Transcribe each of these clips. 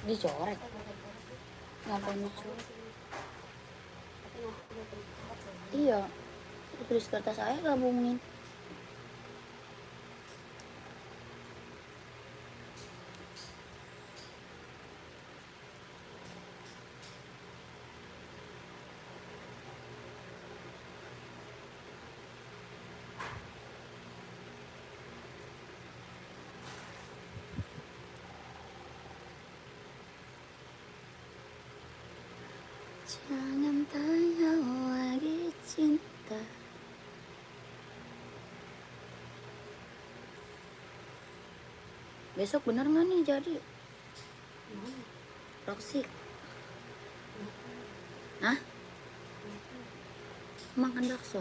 Dicoret. Ngapain dicoret? Iya, tulis kertas saya gabungin. Jangan tanya lagi cinta. Besok bener nggak nih jadi? Roxy. Hah? Makan bakso.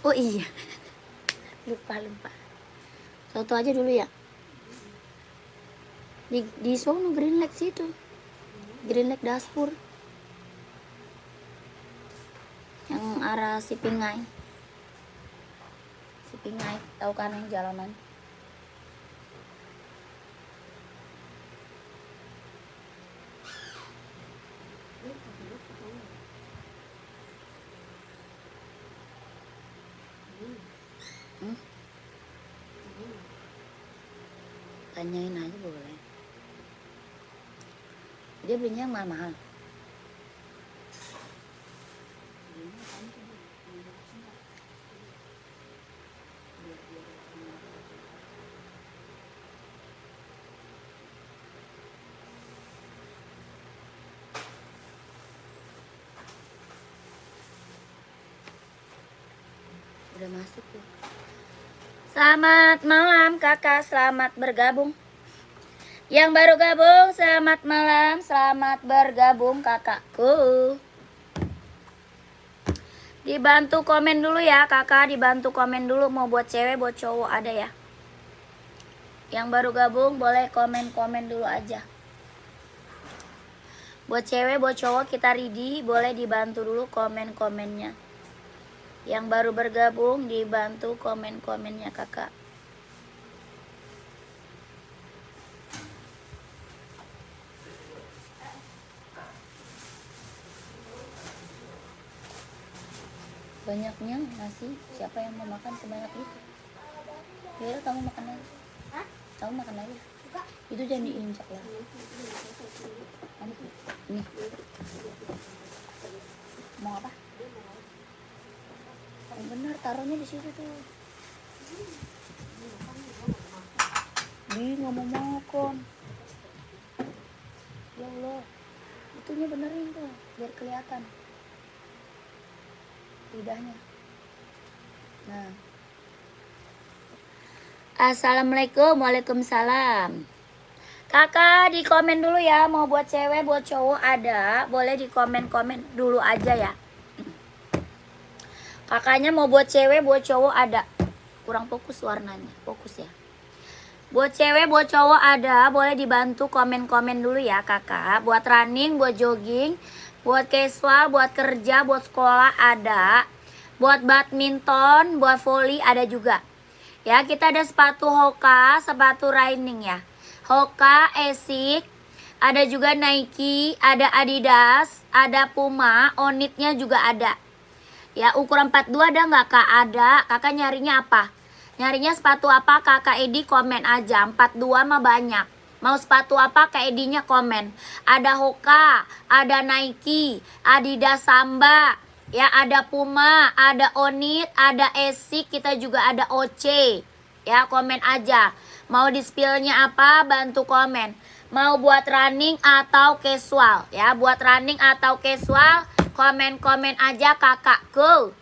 Oh iya. lupa. Soto aja dulu ya. Di sono Green Lake situ. Green Lake Daspur. Yang arah Sipingai. Tahu kan yang jalanan? Tanyain aja boleh. Dia belinya yang mahal-mahal. Udah masuk tuh. Selamat malam kakak, selamat bergabung. Yang baru gabung, selamat malam, selamat bergabung kakakku. Dibantu komen dulu ya kakak, dibantu komen dulu mau buat cewek, buat cowok ada ya. Yang baru gabung boleh komen-komen dulu aja. Buat cewek, buat cowok kita ready, boleh dibantu dulu komen-komennya. Yang baru bergabung dibantu komen-komennya kakak. Banyaknya nasi, siapa yang mau makan sebanyak itu? Yaudah kamu makan lagi. Hah? Kamu makan lagi. Itu jangan diinjak ya. Nih. Mau apa? Oh, bener, taruhnya di situ tuh. Nggak mau makan. Ya Allah, itunya benerin tuh, biar kelihatan lidahnya. Nah. Assalamualaikum, waalaikumsalam. Kakak di komen dulu ya, mau buat cewek, buat cowok ada, boleh di komen-komen dulu aja ya. Kakaknya mau buat cewek, buat cowok ada. Kurang fokus warnanya, fokus ya. Buat cewek, buat cowok ada, boleh dibantu komen-komen dulu ya kakak. Buat running, buat jogging, buat casual, buat kerja, buat sekolah ada. Buat badminton, buat volley ada juga. Ya, kita ada sepatu Hoka, sepatu running ya. Hoka, Asics, ada juga Nike, ada Adidas, ada Puma, Onitnya juga ada. Ya, ukuran 42 ada nggak kak? Ada. Kakak nyarinya apa? Nyarinya sepatu apa? Kakak Edi komen aja. 42 mah banyak. Mau sepatu apa? Kak Edinya komen. Ada Hoka, ada Nike, Adidas Samba, ya ada Puma, ada Onit, ada Asics, kita juga ada OC. Ya, komen aja. Mau di spillnya apa? Bantu komen. Mau buat running atau casual? Ya, buat running atau casual, komen-komen aja kakakku.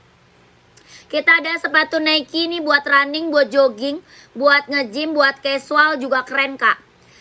Kita ada sepatu Nike nih buat running, buat jogging, buat nge-gym, buat casual juga keren kak.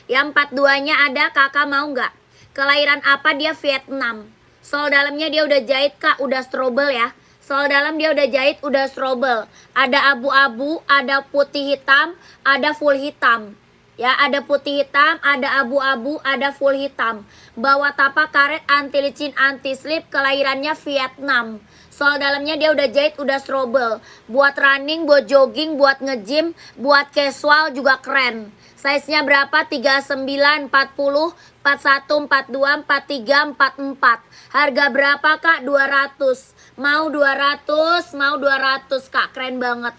Yang 42-nya ada, kakak mau nggak? Kelahiran apa? Dia Vietnam. Sol dalamnya dia udah jahit kak, udah strobel ya. Sol dalam dia udah jahit, udah strobel. Ada abu-abu, ada putih hitam, ada full hitam. Ya, ada putih hitam, ada abu-abu, ada full hitam. Bawah tapak karet anti licin, anti slip, kelahirannya Vietnam. Soal dalamnya dia udah jahit, udah strobel. Buat running, buat jogging, buat nge-gym, buat casual juga keren. Size-nya berapa? 39, 40, 41, 42, 43, 44. Harga berapa kak? 200. Mau 200, mau 200 kak, keren banget.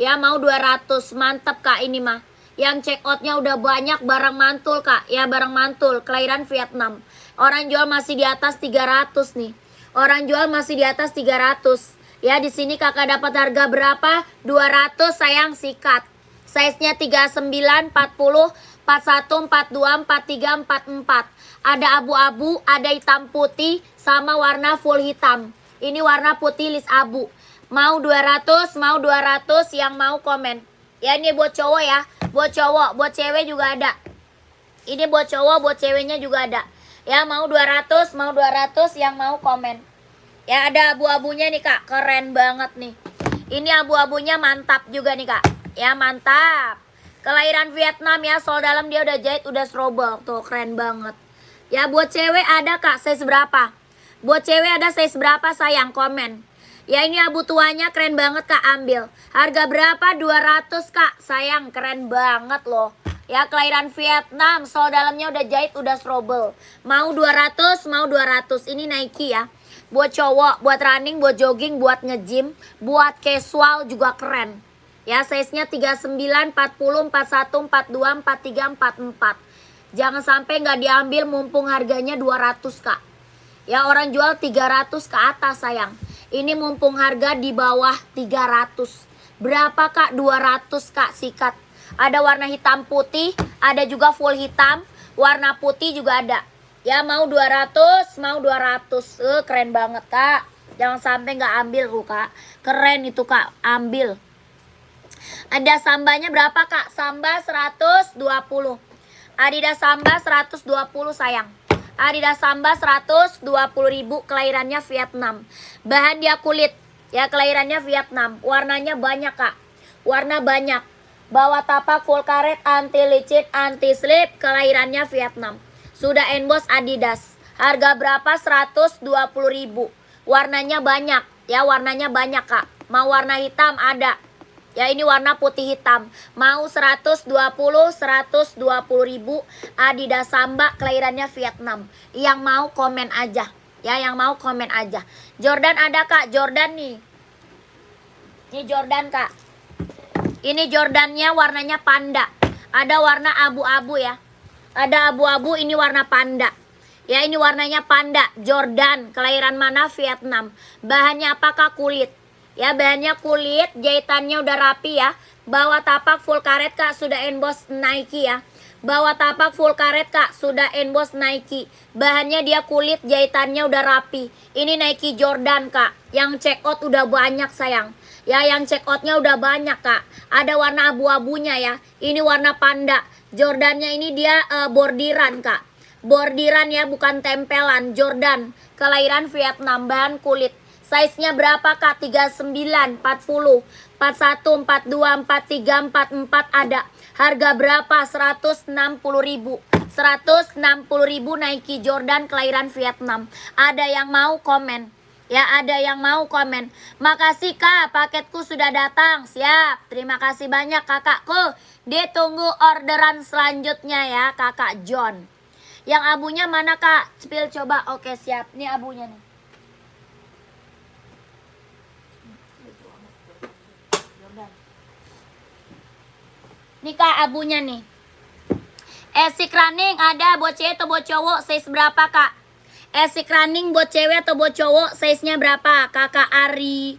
Ya, mau 200, mantep kak ini mah. Yang check outnya udah banyak, barang mantul kak. Ya, barang mantul, kelahiran Vietnam. Orang jual masih di atas 300 nih. Orang jual masih di atas 300. Ya, di sini kakak dapat harga berapa? 200 sayang, sikat. Size-nya 39, 40, 41, 42, 43, 44. Ada abu-abu, ada hitam putih, sama warna full hitam. Ini warna putih lis abu. Mau 200, mau 200, yang mau komen. Ya, ini buat cowok ya. Buat cowok, buat cewek juga ada. Ini buat cowok, buat ceweknya juga ada. Ya, mau 200, mau 200, yang mau komen. Ya, ada abu-abunya nih kak, keren banget nih. Ini abu-abunya mantap juga nih kak. Ya, mantap. Kelahiran Vietnam ya, sol dalam dia udah jahit, udah strobel. Tuh, keren banget. Ya, buat cewek ada kak, size berapa? Buat cewek ada size berapa sayang, komen. Ya, ini abu tuanya keren banget kak, ambil. Harga berapa? 200 kak, sayang, keren banget loh. Ya, kelahiran Vietnam, sol dalamnya udah jahit, udah strobel. Mau 200, mau 200. Ini Nike ya. Buat cowok, buat running, buat jogging, buat nge-gym, buat casual juga keren. Ya, size-nya 39, 40, 41, 42, 43, 44. Jangan sampai nggak diambil mumpung harganya 200 kak. Ya, orang jual 300 ke atas sayang. Ini mumpung harga di bawah 300. Berapa kak? 200 kak, sikat. Ada warna hitam putih, ada juga full hitam, warna putih juga ada. Ya, mau 200, mau 200. Keren banget kak. Jangan sampai nggak ambil kak. Keren itu kak, ambil. Ada sambanya berapa kak? Samba 120. Adidas Samba 120 sayang. Adidas Samba 120.000, kelahirannya Vietnam. Bahan dia kulit. Ya, kelahirannya Vietnam. Warnanya banyak kak. Warna banyak. Bawah tapak full karet, anti licin, anti slip, kelahirannya Vietnam. Sudah emboss Adidas. Harga berapa? 120.000. Warnanya banyak. Ya, warnanya banyak kak. Mau warna hitam ada. Ya, ini warna putih hitam. Mau 120.000 Adidas Samba, kelahirannya Vietnam. Yang mau komen aja. Ya, yang mau komen aja. Jordan ada kak, Jordan nih. Ini Jordan kak. Ini Jordannya warnanya panda. Ada warna abu-abu ya. Ada abu-abu, ini warna panda. Ya, ini warnanya panda. Jordan, kelahiran mana? Vietnam. Bahannya apakah? Kulit. Ya, bahannya kulit, jahitannya udah rapi ya. Bawah tapak full karet kak, sudah emboss Nike ya. Bawah tapak full karet kak, sudah emboss Nike. Bahannya dia kulit, jahitannya udah rapi. Ini Nike Jordan kak. Yang check out udah banyak sayang. Ya, yang check outnya udah banyak kak. Ada warna abu-abunya ya. Ini warna panda. Jordannya ini dia bordiran kak. Bordiran ya, bukan tempelan. Jordan, kelahiran Vietnam, bahan kulit. Size-nya berapa kak? 39, 40, 41, 42, 43, 44 ada. Harga berapa? 160.000. 160.000 Nike Jordan, kelahiran Vietnam. Ada yang mau komen? Ya, ada yang mau komen. Makasih kak, paketku sudah datang. Siap, terima kasih banyak kakakku. Ditunggu orderan selanjutnya ya kakak John. Yang abunya mana kak? Spill coba. Oke, siap. Ini abunya nih. Nih kak, abunya nih. Esik running ada buat cewek atau buat cowok, size berapa kak? Esik running buat cewek atau buat cowok, size-nya berapa? Kakak Kak Ari.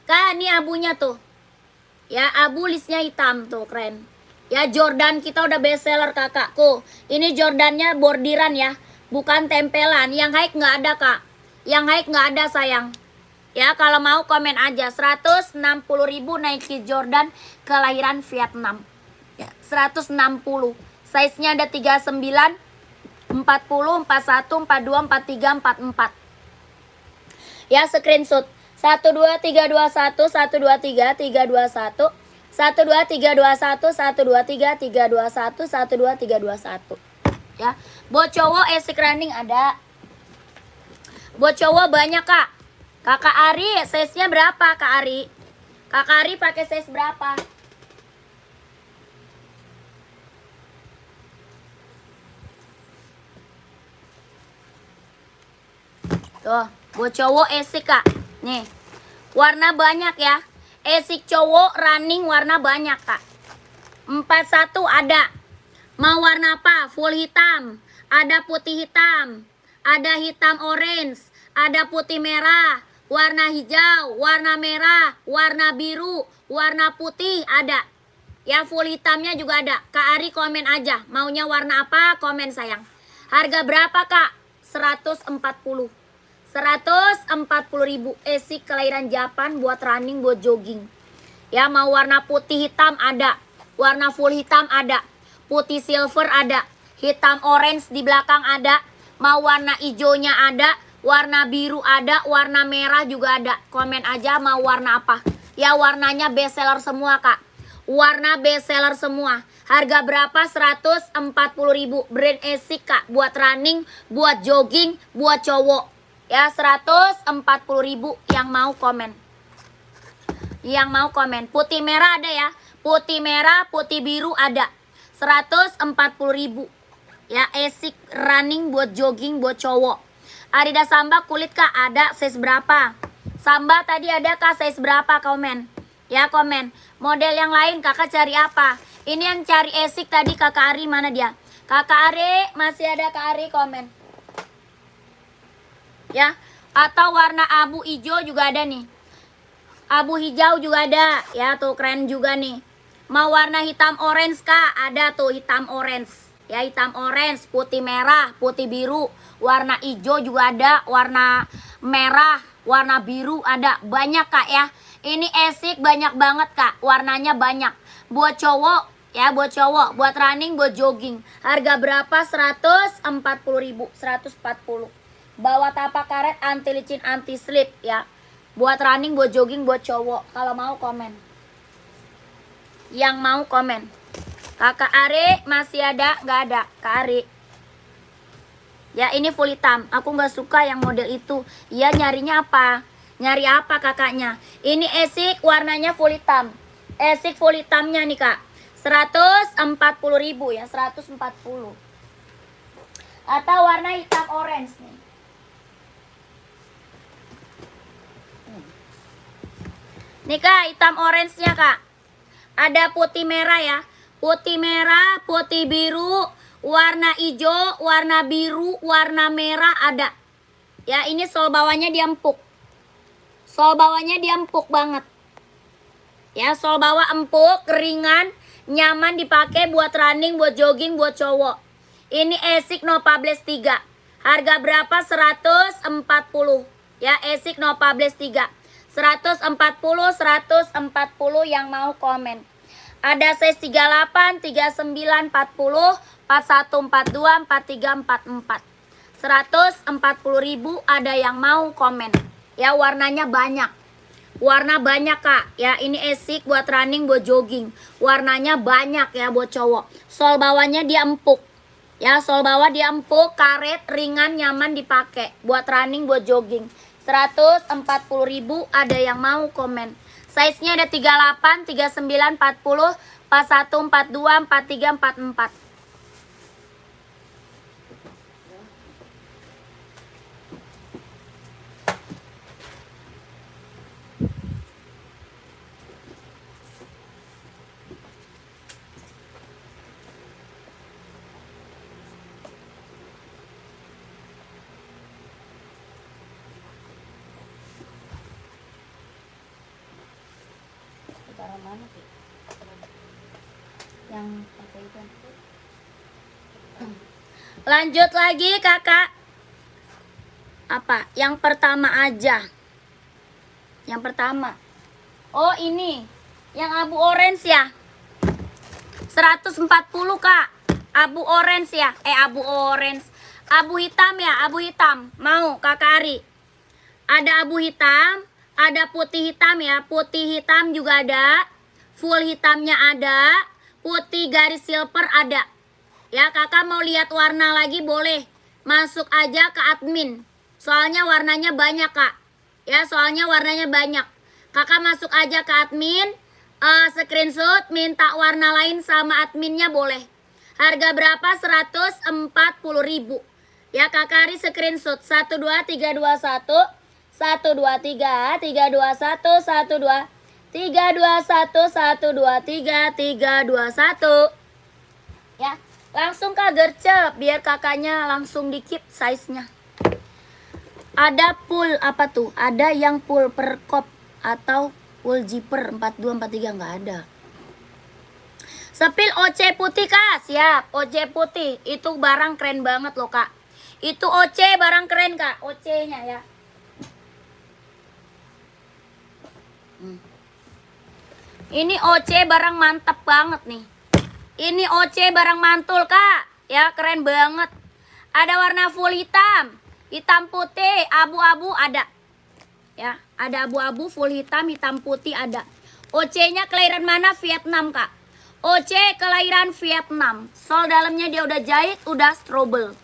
Kak, ini abunya tuh. Ya, abu listnya hitam tuh, keren. Ya, Jordan kita udah best seller kakakku. Ini Jordannya bordiran ya, bukan tempelan. Yang high nggak ada kak. Yang high nggak ada sayang. Ya, kalau mau komen aja. 160.000 Nike Jordan, kelahiran Vietnam. Ya, 160. Size-nya ada 39, 40, 41, 42, 43, 44. Ya, screenshot. 12321, 123, 321. 1 2 3 2 1 1 2 3 3 2 1 1 2 3 2 1 ya. Buat cowok ASIC running ada. Buat cowok banyak Kak. Kakak Ari size-nya berapa Kak Ari? Kakak Ari pakai size berapa? Tuh, buat cowok ASIC Kak. Nih. Warna banyak ya. ASIC cowok running warna banyak Kak. 41 ada. Mau warna apa? Full hitam. Ada putih hitam. Ada hitam orange. Ada putih merah. Warna hijau. Warna merah. Warna biru. Warna putih ada. Ya full hitamnya juga ada. Kak Ari komen aja. Maunya warna apa? Komen sayang. Harga berapa Kak? 140. 140.000 ASIC kelahiran Japan buat running, buat jogging. Ya mau warna putih hitam ada. Warna full hitam ada. Putih silver ada. Hitam orange di belakang ada. Mau warna hijaunya ada. Warna biru ada. Warna merah juga ada. Komen aja mau warna apa. Ya warnanya best seller semua Kak. Warna best seller semua. Harga berapa? 140.000. Brand ASIC Kak. Buat running, buat jogging, buat cowok. Ya 140.000 yang mau komen. Yang mau komen. Putih merah ada ya. Putih merah, putih biru ada. 140.000. Ya ASIC running buat jogging buat cowok. Adidas Samba kulit Kak ada size berapa? Samba tadi ada Kak size berapa? Komen. Ya komen. Model yang lain Kakak cari apa? Ini yang cari ASIC tadi Kakak Ari mana dia? Kakak Ari masih ada Kak Ari komen. Ya, atau warna abu hijau juga ada nih. Abu hijau juga ada. Ya, tuh keren juga nih. Mau warna hitam orange Kak? Ada tuh hitam orange. Ya, hitam orange, putih merah, putih biru. Warna hijau juga ada, warna merah, warna biru ada. Banyak Kak ya. Ini ASIC banyak banget Kak. Warnanya banyak. Buat cowok ya, buat cowok, buat running, buat jogging. Harga berapa? 140.000, 140. Bawa tapak karet, anti licin, anti slip ya. Buat running, buat jogging, buat cowok. Kalau mau komen. Yang mau komen. Kakak Ari masih ada? Nggak ada Kak Ari. Ya ini full hitam. Aku nggak suka yang model itu. Ya nyarinya apa? Nyari apa kakaknya? Ini ASIC warnanya full hitam. ASIC full hitamnya nih Kak. 140.000 ya. 140. Atau warna hitam orange nih. Nih Kak, hitam orange-nya Kak. Ada putih merah ya. Putih merah, putih biru, warna hijau, warna biru, warna merah ada. Ya, ini sol bawahnya diempuk. Sol bawahnya diempuk banget. Ya, sol bawah empuk, ringan, nyaman dipakai buat running, buat jogging, buat cowok. Ini ASIC No Publish 3. Harga berapa? 140. Ya, ASIC No Publish 3. 140 yang mau komen. Ada size 38, 39, 40, 41, 42, 43, 44. 140.000 ada yang mau komen. Ya warnanya banyak. Warna banyak Kak. Ya ini ASIC buat running, buat jogging. Warnanya banyak ya buat cowok. Sol bawahnya dia empuk. Ya sol bawah dia empuk, karet, ringan, nyaman dipakai. Buat running, buat jogging. 140.000 ada yang mau komen. Size-nya ada 38, 39, 40, 41, 42, 43, 44. Mana sih? Yang pakai itu. Lanjut lagi kakak. Apa? Yang pertama aja. Yang pertama. Oh ini. Yang abu orange ya. 140 Kak. Abu orange ya. Abu orange. Abu hitam ya. Abu hitam. Mau Kakak Ari? Ada abu hitam. Ada putih hitam ya. Putih hitam juga ada. full hitamnya ada, putih garis silver ada. Ya, kakak mau lihat warna lagi boleh masuk aja ke admin. Soalnya warnanya banyak kak. Ya, soalnya warnanya banyak. Kakak masuk aja ke admin, screenshot, minta warna lain sama adminnya boleh. Harga berapa? 140.000. Ya, kakak Ari screenshot 12321 123 321 12 321 123 321. Ya, langsung kak gercep biar kakaknya langsung dikip size-nya. Ada full apa tuh? Ada yang full perkop atau full zipper 42 43 nggak ada. Sepil OC putih kak, siap. OC putih itu barang keren banget loh kak. Itu OC barang keren kak, OC-nya ya. Ini OC barang mantap banget nih. Ini OC barang mantul kak, ya keren banget. Ada warna full hitam, hitam putih, abu-abu ada. Ya, ada abu-abu, full hitam, hitam putih ada. OC-nya kelahiran mana? Vietnam kak. OC kelahiran Vietnam. Sol dalamnya dia udah jahit, udah strobel.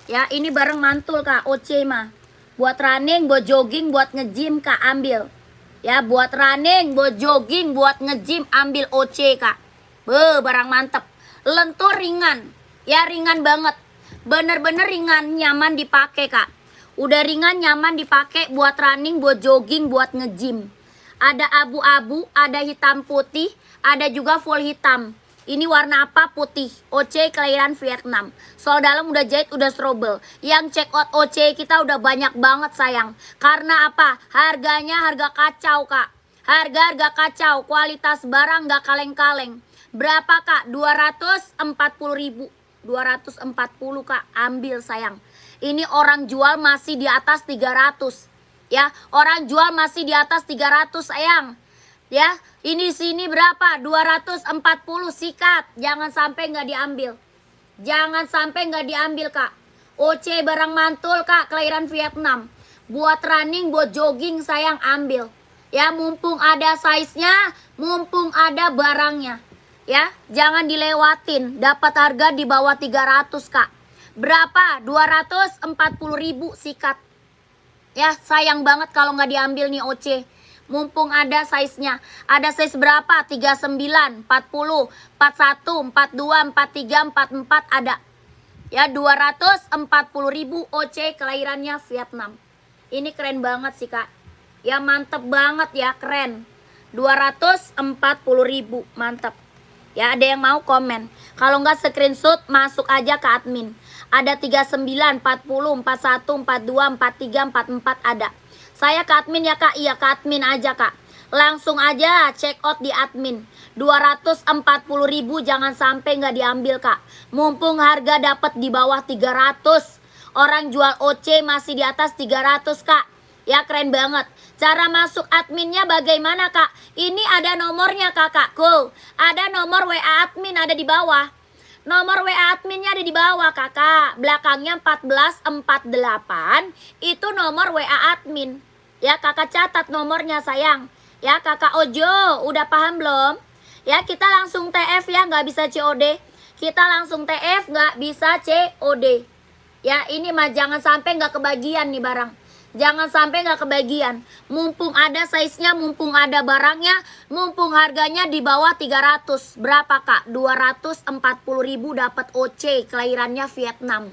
Ya, ini barang mantul kak, OC mah. Buat running, buat jogging, buat nge-gym kak, ambil. Ya, buat running, buat jogging, buat nge-gym, ambil OC kak. Barang mantep. Lentur ringan. Ya, ringan banget. Bener-bener ringan, nyaman dipakai kak. Udah ringan, nyaman dipakai buat running, buat jogging, buat nge-gym. Ada abu-abu, ada hitam putih, ada juga full hitam. Ini warna apa? Putih. OC kelahiran Vietnam. Sol dalam udah jahit, udah strobel. Yang check out OC kita udah banyak banget sayang. Karena apa? Harganya harga kacau kak. Harga kacau. Kualitas barang gak kaleng-kaleng. Berapa kak? 240.000. 240 kak. Ambil sayang. Ini orang jual masih di atas 300. Ya, orang jual masih di atas 300 sayang. Ya, ini sini berapa? 240 sikat. Jangan sampai nggak diambil. Jangan sampai nggak diambil kak. OC barang mantul kak, kelahiran Vietnam. Buat running, buat jogging sayang ambil. Ya, mumpung ada size-nya, mumpung ada barangnya. Ya, jangan dilewatin. Dapat harga di bawah 300 kak. Berapa? 240.000 sikat. Ya, sayang banget kalau nggak diambil nih OC. Mumpung ada size-nya. Ada size berapa? 39, 40, 41, 42, 43, 44 ada. Ya, 240.000 OC kelahirannya Vietnam. Ini keren banget sih kak. Ya, mantep banget ya, keren. 240.000, mantep. Ya, ada yang mau komen. Kalau nggak screenshot, masuk aja ke admin. Ada 39, 40, 41, 42, 43, 44 ada. Saya ke admin ya kak, iya ke admin aja kak. Langsung aja check out di admin. 240.000 jangan sampai nggak diambil kak. Mumpung harga dapat di bawah 300. Orang jual OC masih di atas 300 kak. Ya, keren banget. Cara masuk adminnya bagaimana kak? Ini ada nomornya kakakku. Ada nomor WA admin ada di bawah. Nomor WA adminnya ada di bawah kakak. Belakangnya 1448. Itu nomor WA admin. Ya, kakak catat nomornya sayang. Ya, kakak Ojo udah paham belum? Ya, kita langsung TF ya, nggak bisa COD. Kita langsung TF, nggak bisa COD. Ya, ini mah jangan sampai nggak kebagian nih barang. Jangan sampai nggak kebagian. Mumpung ada size-nya, mumpung ada barangnya, mumpung harganya di bawah 300. Berapa kak? 240.000 dapat OC kelahirannya Vietnam.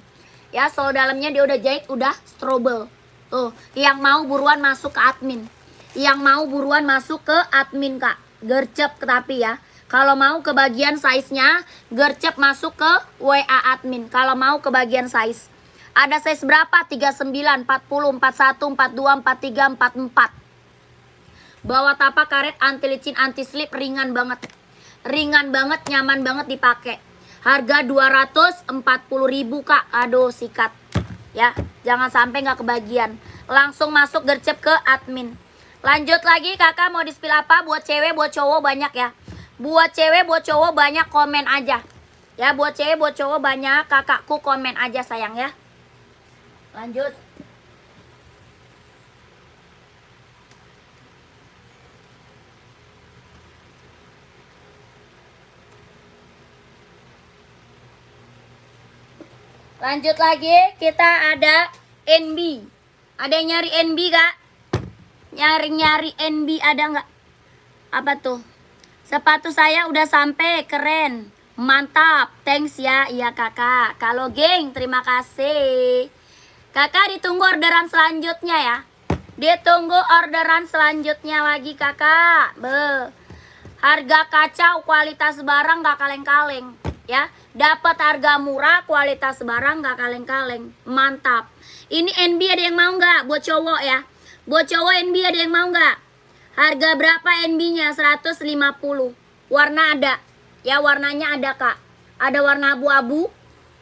Ya, sol dalamnya dia udah jahit, udah strobel. Tuh, yang mau buruan masuk ke admin. Yang mau buruan masuk ke admin kak. Gercep tapi ya. Kalau mau kebagian size-nya, gercep masuk ke WA admin. Kalau mau kebagian size. Ada size berapa? 39, 40, 41, 42, 43, 44. Bawa tapak karet, anti licin, anti slip, ringan banget. Ringan banget, nyaman banget dipakai. Harga 240.000 kak. Aduh, sikat. Ya, jangan sampai nggak kebagian. Langsung masuk gercep ke admin. Lanjut lagi kakak mau di-spill apa? Buat cewek, buat cowok banyak ya. Buat cewek, buat cowok banyak komen aja. Ya, buat cewek, buat cowok banyak. Kakakku komen aja sayang ya. Lanjut. Lanjut lagi, kita ada NB. Ada yang nyari NB kak? Nyari NB ada nggak? Apa tuh? Sepatu saya udah sampai, keren, mantap, thanks ya. Iya kakak. Kalau geng, terima kasih. Kakak ditunggu orderan selanjutnya ya. Ditunggu orderan selanjutnya lagi kakak. Harga kacau, kualitas barang gak kaleng-kaleng ya. Dapat harga murah, kualitas barang gak kaleng-kaleng. Mantap. Ini NB ada yang mau nggak buat cowok ya? Buat cowok NB ada yang mau nggak? Harga berapa NB-nya? 150. Warna ada. Ya warnanya ada kak. Ada warna abu-abu,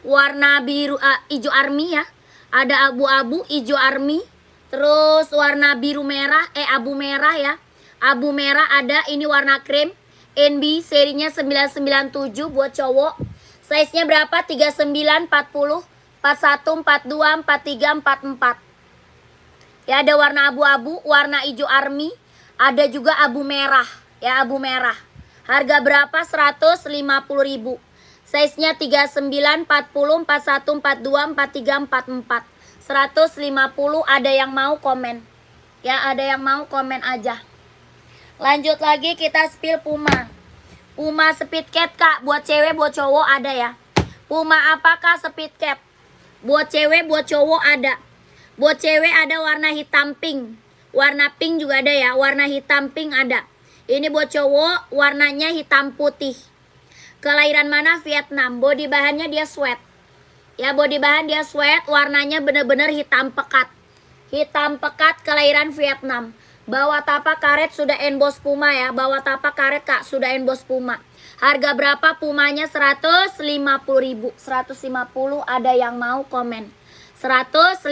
warna biru, hijau army ya. Ada abu-abu, hijau army. Terus warna biru merah, abu merah ya. Abu merah ada, ini warna krem. NB serinya 997 buat cowok. Size-nya berapa? 39, 40, 41, 42, 43, 44. Ya ada warna abu-abu, warna hijau army. Ada juga abu merah, ya abu merah. Harga berapa? 150.000. Size-nya 39, 40, 41, 42, 43, 44. 150. Ada yang mau komen? Ya ada yang mau komen aja. Lanjut lagi kita spill Puma. Puma speed cap kak, buat cewek buat cowok ada ya. Puma apakah speed cap? Buat cewek buat cowok ada. Buat cewek ada warna hitam pink. Warna pink juga ada ya, warna hitam pink ada. Ini buat cowok warnanya hitam putih. Kelahiran mana? Vietnam. Body bahannya dia sweat. Ya body bahan dia sweat, warnanya bener-bener hitam pekat. Hitam pekat, kelahiran Vietnam. Bawah tapak karet sudah emboss Puma ya. Bawah tapak karet kak sudah emboss Puma. Harga berapa Pumanya? 150.000. 150. Ada yang mau komen? 150.000.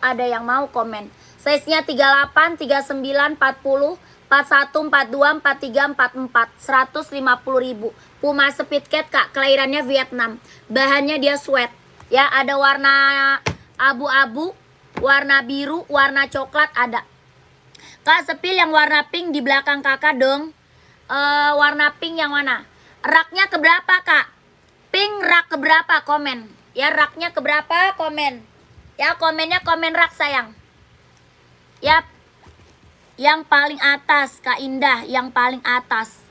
Ada yang mau komen? Size-nya 38, 39, 40, 41, 42, 43, 44. 150.000. Puma speed cat kak, kelahirannya Vietnam. Bahannya dia sweat. Ya ada warna abu-abu, warna biru, warna coklat ada. Kak sepil yang warna pink di belakang kakak dong. Warna pink yang mana? Raknya keberapa kak? Pink rak keberapa? Komen. Ya raknya keberapa? Komen. Ya komennya komen rak sayang. Yap. Yang paling atas Kak Indah. Yang paling atas.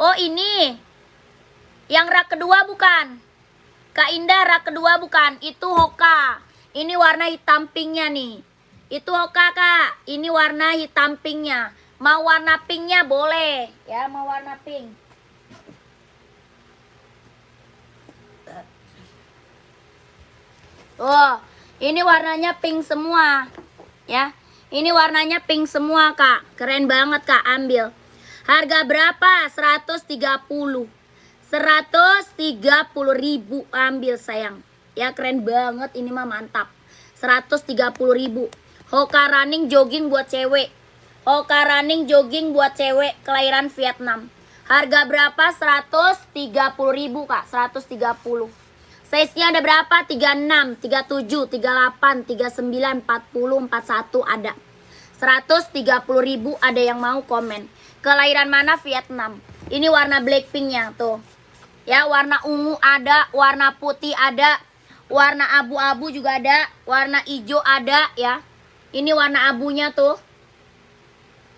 Oh ini. Yang rak kedua bukan? Kak Indah rak kedua bukan? Itu Hoka. Ini warna hitam pinknya nih. Itu Hoka kak, ini warna hitam pinknya. Mau warna pinknya boleh, ya mau warna pink. Oh, ini warnanya pink semua, ya. Ini warnanya pink semua kak, keren banget kak, ambil. Harga berapa? 130. 130.000 ambil sayang. Ya keren banget, ini mah mantap. 130.000. Hoka running jogging buat cewek. Hoka running jogging buat cewek, kelahiran Vietnam. Harga berapa? 130.000 kak. 130. Size-nya ada berapa? 36, 37, 38, 39, 40, 41 ada. 130.000. Ada yang mau komen? Kelahiran mana? Vietnam. Ini warna Blackpink-nya tuh. Ya warna ungu ada, warna putih ada, warna abu-abu juga ada, warna hijau ada ya. Ini warna abunya tuh.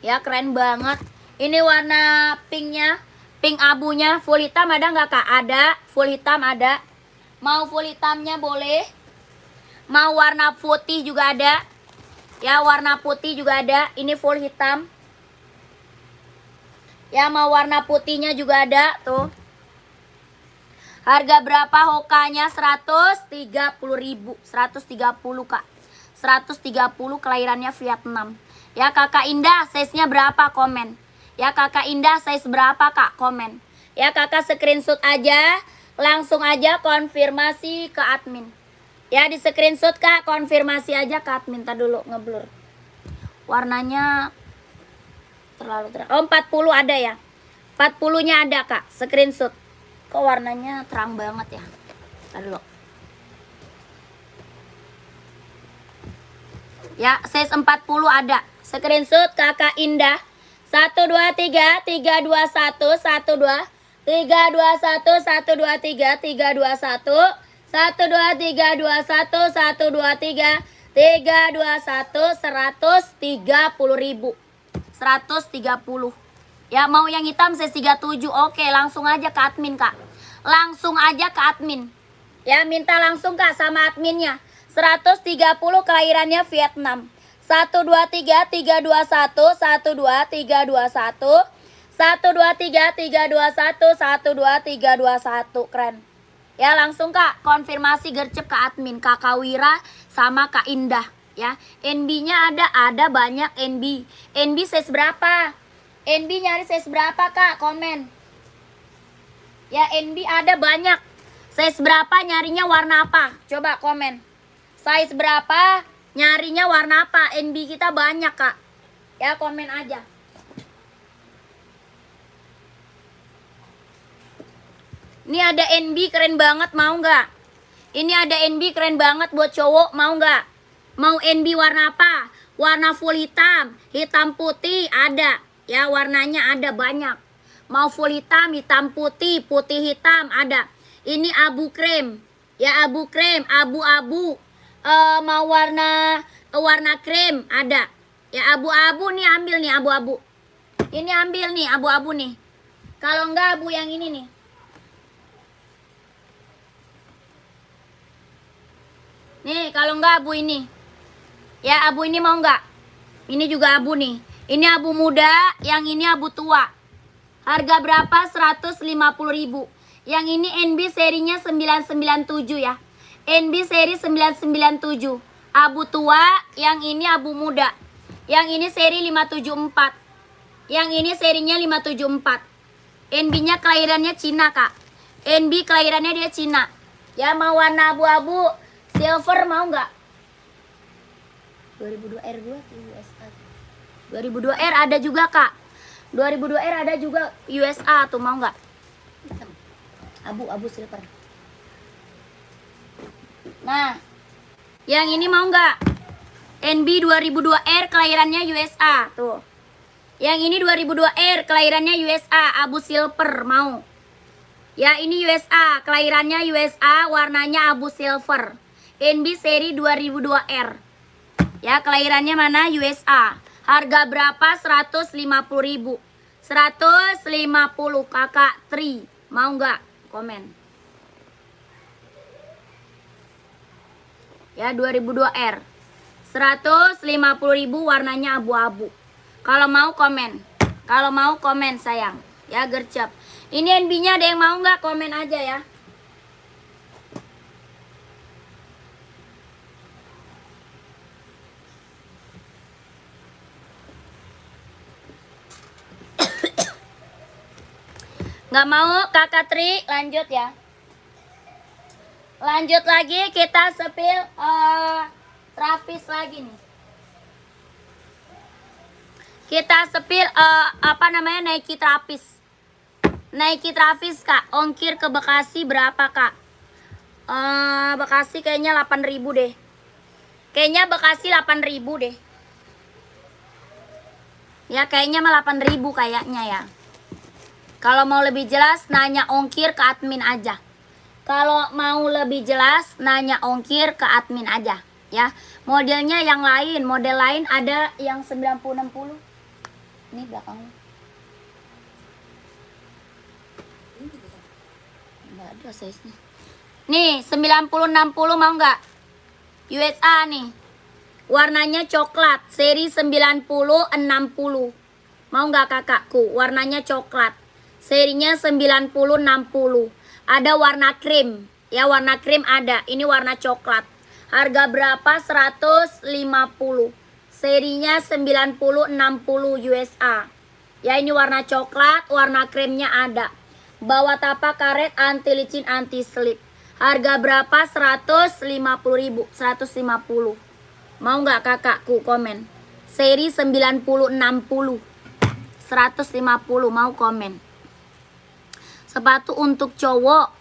Ya keren banget. Ini warna pinknya. Pink abunya. Full hitam ada nggak kak? Ada. Full hitam ada. Mau full hitamnya boleh. Mau warna putih juga ada. Ya warna putih juga ada. Ini full hitam. Ya mau warna putihnya juga ada. Tuh. Harga berapa Hokanya? 130.000. 130 kak. 130 kelahirannya Vietnam. Ya kakak Indah size-nya berapa? Komen. Ya kakak Indah size berapa kak? Komen. Ya kakak screenshot aja. Langsung aja konfirmasi ke admin. Ya di screenshot kak, konfirmasi aja ke admin. Tadi dulu ngeblur. Warnanya terlalu terang. Oh 40 ada ya. 40 nya ada kak. Screenshot. Kok warnanya terang banget ya. Tadi dulu. Ya, size 40 ada. Screenshot kakak Indah. 1 2 3 3 2 1 1 2 3 2 1 1 2 3 3 2 1 1, 2, 3, 2, 1, 1, 2, 3, 3, 2, 1, 130.000. 130. Ya, mau yang hitam size 37. Oke, langsung aja ke admin, Kak. Langsung aja ke admin. Ya, minta langsung, Kak, sama adminnya. 130 kelahirannya Vietnam. 1, 2, 3, 3, 2, 1, 1, 2, 3, 2, 1, 1, 2, 3, 3, 2, 1, 1, 2, 3, 2, 1. Keren. Ya, langsung, Kak, konfirmasi gercep ke admin Kakak Wira sama Kak Indah. Ya, NB-nya ada banyak NB. NB size berapa? NB nyari size berapa, Kak? Komen. Ya, NB ada banyak. Size berapa, nyarinya warna apa? Coba komen. Size berapa, nyarinya warna apa? NB kita banyak, Kak. Ya, komen aja. Ini ada NB keren banget, mau nggak? Ini ada NB keren banget buat cowok, mau nggak? Mau NB warna apa? Warna full hitam, hitam putih ada. Ya, warnanya ada banyak. Mau full hitam, hitam putih, putih hitam ada. Ini abu krem. Ya, abu krem, abu-abu. Mau warna krem ada. Ya, abu-abu nih, ambil nih abu-abu. Ini ambil nih abu-abu nih. Kalau enggak abu yang ini nih. Nih, kalau enggak abu ini. Ya, abu ini mau enggak? Ini juga abu nih. Ini abu muda, yang ini abu tua. Harga berapa? 150.000. Yang ini NB serinya 997 ya. NB seri 997. Abu tua, yang ini abu muda. Yang ini seri 574. Yang ini serinya 574. NB-nya kelahirannya Cina, Kak. NB kelahirannya dia Cina. Ya, mau warna abu-abu, silver mau nggak? 2002R2 USA. 2002R ada juga, Kak. 2002R ada juga USA tuh, mau nggak? Abu-abu silver. Nah, yang ini mau nggak? NB 2002R kelahirannya USA tuh. Yang ini 2002R kelahirannya USA, abu silver mau. Ya, ini USA, kelahirannya USA, warnanya abu silver. NB seri 2002R. Ya, kelahirannya mana? USA. Harga berapa? 150.000. 150 Kakak Tri. Mau nggak? Komen. Ya, 2002R. 150.000, warnanya abu-abu. Kalau mau komen. Kalau mau komen, sayang. Ya, gercep. Ini NB-nya ada yang mau nggak? Komen aja ya. Nggak mau, Kakak Tri, lanjut ya. Lanjut lagi, kita sepil Travis lagi nih. Kita sepil apa namanya, Nike Travis. Nike Travis, Kak. Ongkir ke Bekasi berapa, Kak? Bekasi kayaknya 8.000 deh. Kayaknya Bekasi 8.000 deh. Ya, kayaknya mah 8.000 kayaknya ya. Kalau mau lebih jelas, nanya ongkir ke admin aja. Kalau mau lebih jelas, nanya ongkir ke admin aja. Ya, modelnya yang lain, model lain ada yang 90-60. Ini belakangnya. Nggak ada size-nya. Nih, 90-60 mau nggak? USA nih. Warnanya coklat, seri 90-60. Mau nggak kakakku? Warnanya coklat. Serinya 90-60. Ada warna krim. Ya, warna krim ada. Ini warna coklat. Harga berapa? 150. Serinya 90-60 USA. Ya, ini warna coklat, warna krimnya ada. Bawa tapak karet, anti licin, anti slip. Harga berapa? 150.000. 150. Mau nggak kakakku? Komen. Seri 90-60. 150. Mau komen. Sepatu untuk cowok.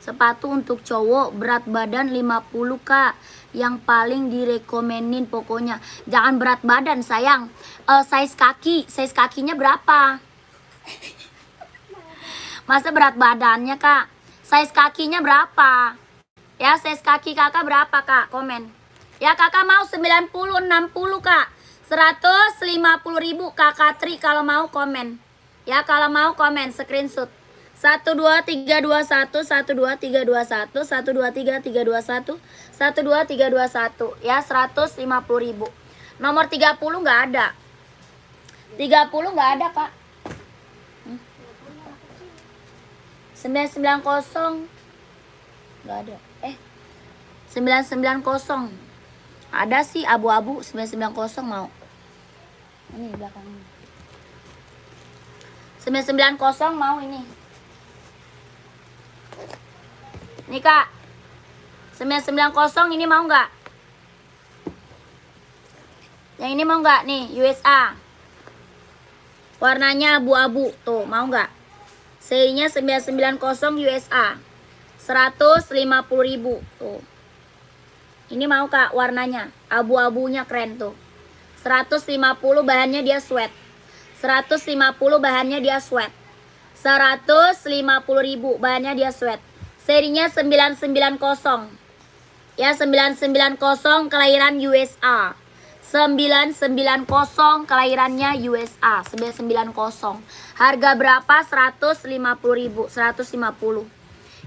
Sepatu untuk cowok berat badan 50, Kak. Yang paling direkomenin pokoknya. Jangan berat badan, sayang. Size kaki. Size kakinya berapa? Masa berat badannya, Kak? Size kakinya berapa? Ya size kaki kakak berapa kak? Komen. Ya kakak mau 90, 60 kak. 150.000 kakak Tri kalau mau komen. Ya kalau mau komen screenshot. 12321 12321 123 321 12321 ya 150.000. Nomor 30 nggak ada. 30 nggak ada kak. 990 nggak ada. 990 ada sih abu-abu. 990 mau. Ini di belakang ini. 990 mau ini. Nih kak 990 ini mau nggak? Yang ini mau nggak nih USA? Warnanya abu-abu tuh mau nggak? Serinya 990 USA 150.000 tuh. Ini mau kak warnanya abu-abunya keren tuh. 150 bahannya dia sweat. 150 bahannya dia sweat. 150.000 bahannya dia sweat. Serinya 990. Ya 990 kelahiran USA. 990 kelahirannya USA. 990. Harga berapa? 150.000. 150.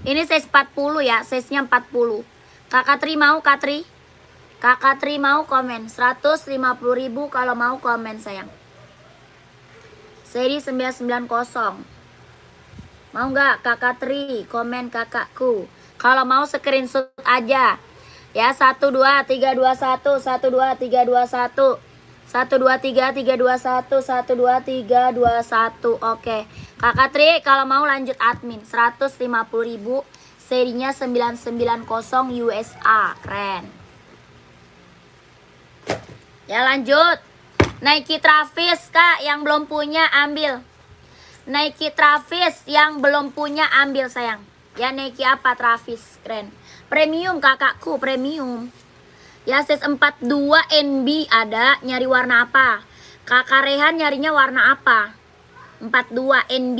Ini size 40 ya, size-nya 40. Kakak Tri mau Kak Tri? Kakak Tri mau komen. 150.000 kalau mau komen sayang. Seri 990. Mau nggak kakak Tri? Komen kakakku. Kalau mau screenshot aja. Ya 12321 12321 123 321 123 221. Oke. Kakak Tri kalau mau lanjut admin 150.000. Serinya 990 USA. Keren. Ya lanjut. Nike Travis kak yang belum punya ambil. Nike Travis yang belum punya ambil sayang. Ya Nike apa Travis keren. Premium kakakku premium. Ya size 42 NB ada. Nyari warna apa? Kakak Rehan nyarinya warna apa? 42 NB.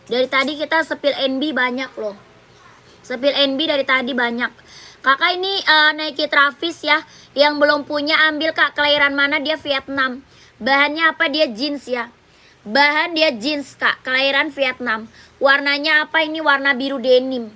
Dari tadi kita sepil NB banyak loh. Sepil NB dari tadi banyak. Kakak ini Nike Travis ya. Yang belum punya ambil kak. Kelahiran mana dia? Vietnam. Bahannya apa? Dia jeans ya. Bahan dia jeans kak. Kelahiran Vietnam. Warnanya apa? Ini warna biru denim.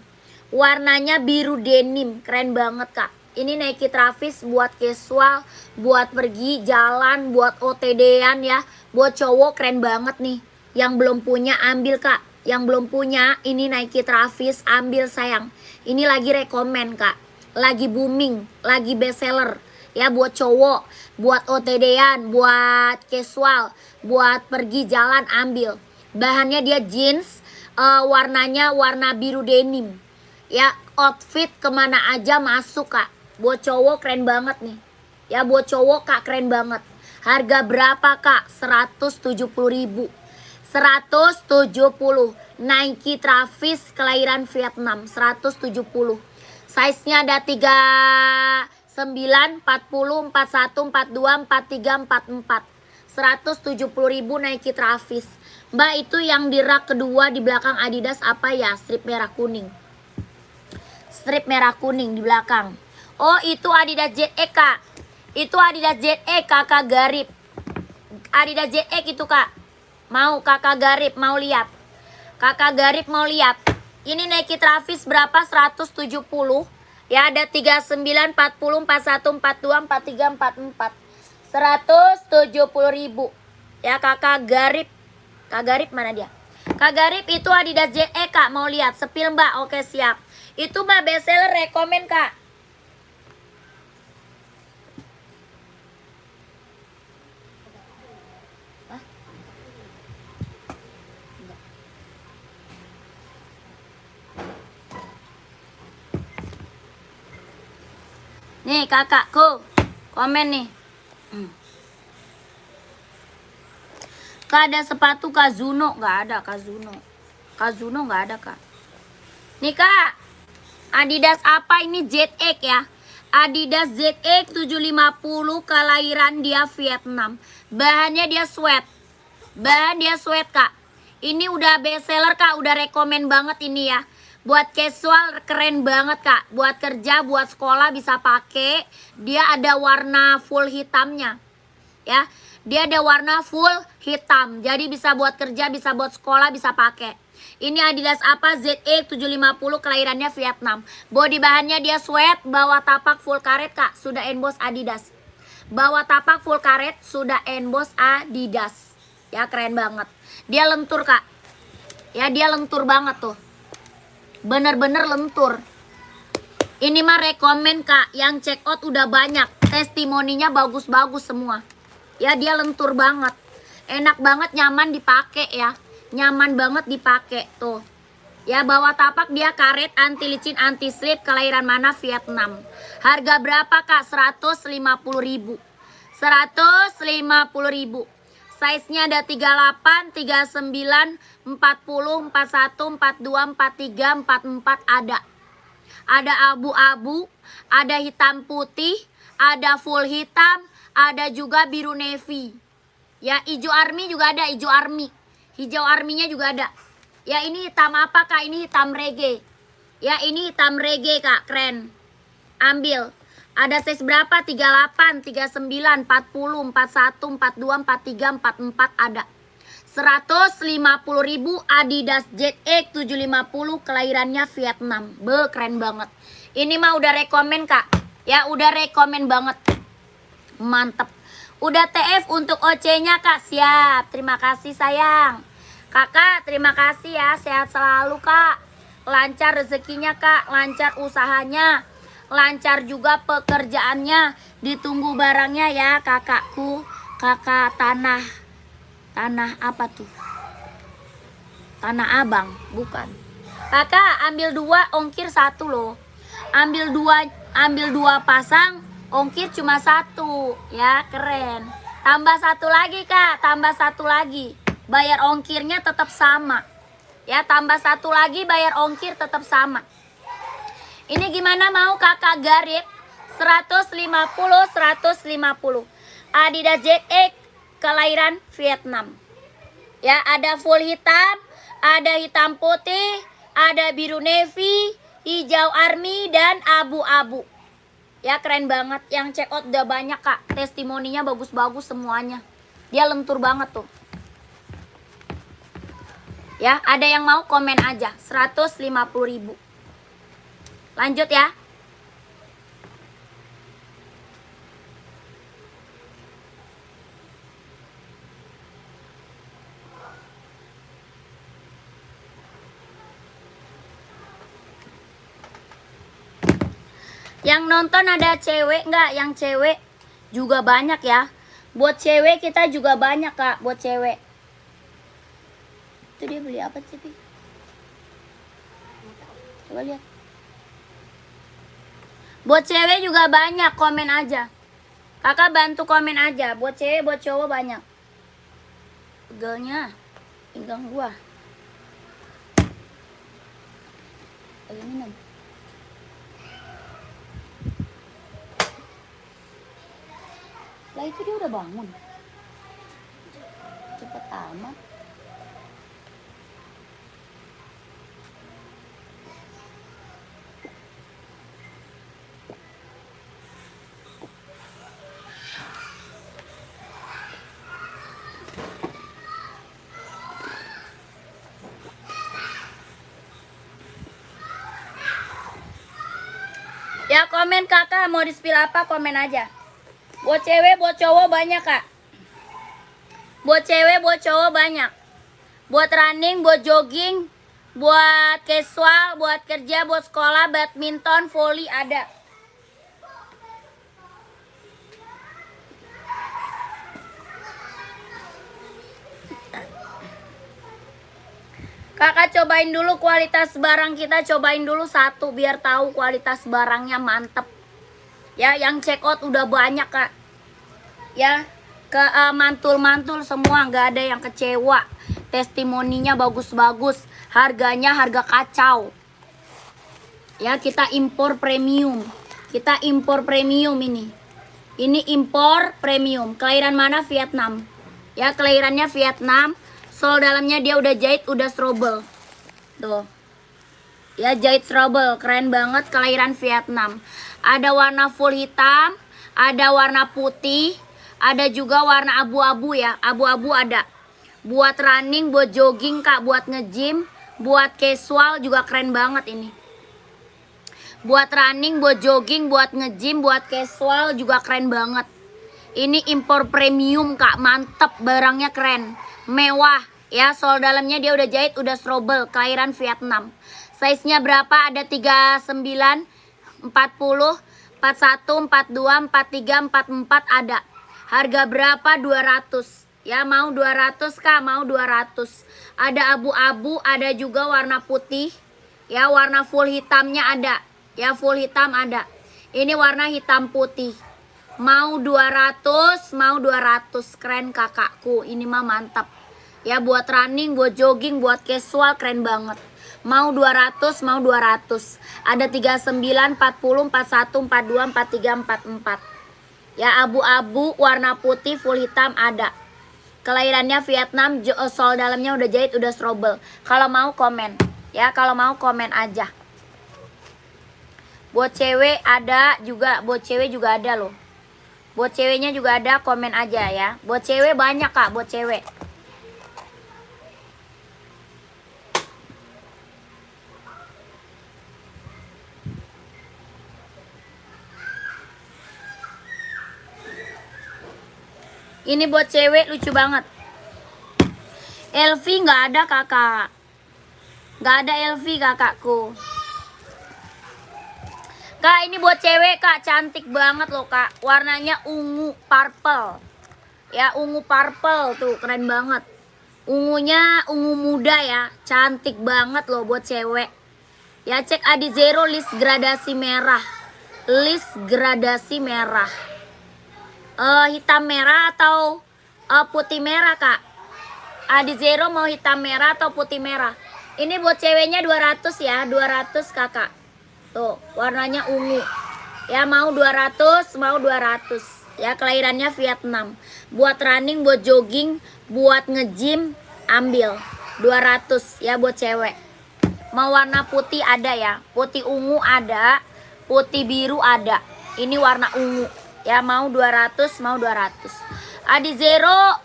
Warnanya biru denim. Keren banget kak. Ini Nike Travis buat casual. Buat pergi jalan. Buat OTD-an ya. Buat cowok keren banget nih. Yang belum punya ambil kak. Yang belum punya ini Nike Travis ambil sayang. Ini lagi rekomen kak. Lagi booming. Lagi best seller. Ya buat cowok, buat OTD-an, buat casual, buat pergi jalan ambil. Bahannya dia jeans, warnanya warna biru denim. Ya outfit kemana aja masuk kak. Buat cowok keren banget nih. Ya buat cowok kak keren banget. Harga berapa kak? 170.000. 170. Nike Travis kelahiran Vietnam 170. Size-nya ada 3 9, 40, 41, 42, 43, 44. 170.000 Nike Travis. Mbak itu yang di rak kedua di belakang Adidas apa ya? Strip merah kuning. Strip merah kuning di belakang. Oh itu Adidas ZE kak. Itu Adidas ZE kakak Garip. Adidas ZE itu kak. Mau kakak Garip mau lihat. Kakak Garip mau lihat. Ini Nike Travis berapa? 170. Ya ada 39, 40, 41, 42, 43, 44. 170.000. Ya kakak Garip. Kak Garip mana dia? Kak Garip itu Adidas JE kak. Mau lihat sepil mbak? Oke siap. Itu mbak bestseller rekomen kak. Nih kakakku komen nih. Kak ada sepatu Kazuno? Nggak ada Kazuno. Kazuno nggak ada kak. Nih kak Adidas apa ini? ZX ya. Adidas ZX 750 kelahiran dia Vietnam. Bahannya dia sweat. Bahan dia sweat kak. Ini udah best seller kak. Udah rekomen banget ini ya. Buat casual keren banget kak. Buat kerja, buat sekolah bisa pakai. Dia ada warna full hitamnya. Ya, dia ada warna full hitam. Jadi bisa buat kerja, bisa buat sekolah, bisa pakai. Ini Adidas apa? ZX 750, kelahirannya Vietnam. Body bahannya dia sweat, bawah tapak full karet kak. Sudah emboss Adidas. Bawah tapak full karet, sudah emboss Adidas. Ya keren banget. Dia lentur kak. Ya dia lentur banget tuh. Bener-bener lentur. Ini mah rekomen kak. Yang check out udah banyak. Testimoninya bagus-bagus semua. Ya dia lentur banget. Enak banget, nyaman dipakai ya. Nyaman banget dipakai tuh. Ya bawah tapak dia karet, anti licin, anti slip, kelahiran mana? Vietnam. Harga berapa kak? 150.000. 150.000. Size-nya ada 38, 39, 40, 41, 42, 43, 44 ada. Ada abu-abu, ada hitam putih, ada full hitam, ada juga biru navy. Ya, hijau army juga ada, hijau army. Hijau arminya juga ada. Ya, ini hitam apa kak? Ini hitam reggae. Ya, ini hitam reggae kak, keren. Ambil. Ada size berapa? 38, 39, 40, 41, 42, 43, 44 ada. 150.000 Adidas ZX 750, kelahirannya Vietnam. Be, keren banget. Ini mah udah rekomen kak. Ya, udah rekomen banget. Mantep. Udah TF untuk OC-nya kak. Siap. Terima kasih sayang. Kakak, terima kasih ya. Sehat selalu kak. Lancar rezekinya kak. Lancar usahanya. Lancar juga pekerjaannya. Ditunggu barangnya ya kakakku. Kakak Tanah apa tuh? Tanah Abang, bukan. Kakak ambil 2, ongkir 1 loh. Ambil dua pasang, ongkir cuma 1. Ya keren. Tambah 1 lagi kak, tambah 1 lagi. Bayar ongkirnya tetap sama. Ya tambah 1 lagi, bayar ongkir tetap sama. Ini gimana mau kakak Garip? 150. Adidas ZX, kelahiran Vietnam. Ya, ada full hitam, ada hitam putih, ada biru navy, hijau army, dan abu-abu. Ya, keren banget. Yang check out udah banyak kak. Testimoninya bagus-bagus semuanya. Dia lentur banget tuh. Ya, ada yang mau komen aja. 150.000. Lanjut ya. Yang nonton ada cewek nggak? Yang cewek juga banyak ya. Buat cewek kita juga banyak kak. Buat cewek. Itu dia beli apa sih? Coba lihat. Buat cewek juga banyak, komen aja. Kakak bantu komen aja. Buat cewek, buat cowok banyak. Pegelnya pinggang gua. Lagi minum. Lah itu dia udah bangun. Cepet amat. Ya komen kakak mau di-spill apa, komen aja. Buat cewek, buat cowok banyak kak. Buat cewek, buat cowok banyak. Buat running, buat jogging, buat casual, buat kerja, buat sekolah, badminton, volley ada. Kakak cobain dulu kualitas barang kita, cobain dulu 1 biar tahu kualitas barangnya mantep. Ya, yang check out udah banyak kak. Ya, ke mantul-mantul semua, nggak ada yang kecewa. Testimoninya bagus-bagus, harganya harga kacau. Ya, kita impor premium. Kita impor premium ini. Ini impor premium. Kelahiran mana? Vietnam. Ya, kelahirannya Vietnam. Sol dalamnya dia udah jahit, udah strobel. Tuh. Ya, jahit trouble, keren banget, kelahiran Vietnam. Ada warna full hitam, ada warna putih, ada juga warna abu-abu ya. Abu-abu ada. Buat running, buat jogging Kak, buat nge-gym, buat casual juga keren banget ini. Buat running, buat jogging, buat nge-gym, buat casual juga keren banget. Ini impor premium Kak, mantep, barangnya keren, mewah ya. Sol dalamnya dia udah jahit, udah strobel, kelahiran Vietnam. Size-nya berapa? Ada 39, 40, 41, 42, 43, 44 ada. Harga berapa? 200. Ya, mau 200 Kak, mau 200. Ada abu-abu, ada juga warna putih. Ya, warna full hitamnya ada. Ya, full hitam ada. Ini warna hitam putih. Mau 200, mau 200. Keren kakakku, ini mah mantap. Ya, buat running, buat jogging, buat casual keren banget. Mau 200, mau 200. Ada 39, 40, 41, 42, 43, 44. Ya, abu-abu, warna putih, full hitam ada. Kelahirannya Vietnam, sol dalamnya udah jahit, udah strobel. Kalau mau komen. Ya, kalau mau komen aja. Buat cewek ada juga, buat cewek juga ada loh. Buat ceweknya juga ada, komen aja ya. Buat cewek banyak Kak, buat cewek. Ini buat cewek lucu banget. LV nggak ada kakak. Nggak ada LV kakakku. Kak, ini buat cewek Kak, cantik banget loh Kak. Warnanya ungu purple. Ya, ungu purple tuh, keren banget. Ungunya ungu muda ya, cantik banget loh buat cewek. Ya, cek Adizero list gradasi merah. List gradasi merah. Hitam merah atau putih merah Kak? Adizero mau hitam merah atau putih merah? Ini buat ceweknya 200 ya, 200 kakak. Tuh, warnanya ungu. Ya, mau 200, mau 200. Ya, kelahirannya Vietnam. Buat running, buat jogging, buat nge-gym, ambil 200 ya buat cewek. Mau warna putih ada ya, putih ungu ada, putih biru ada. Ini warna ungu. Ya, mau 200, mau 200. Adizero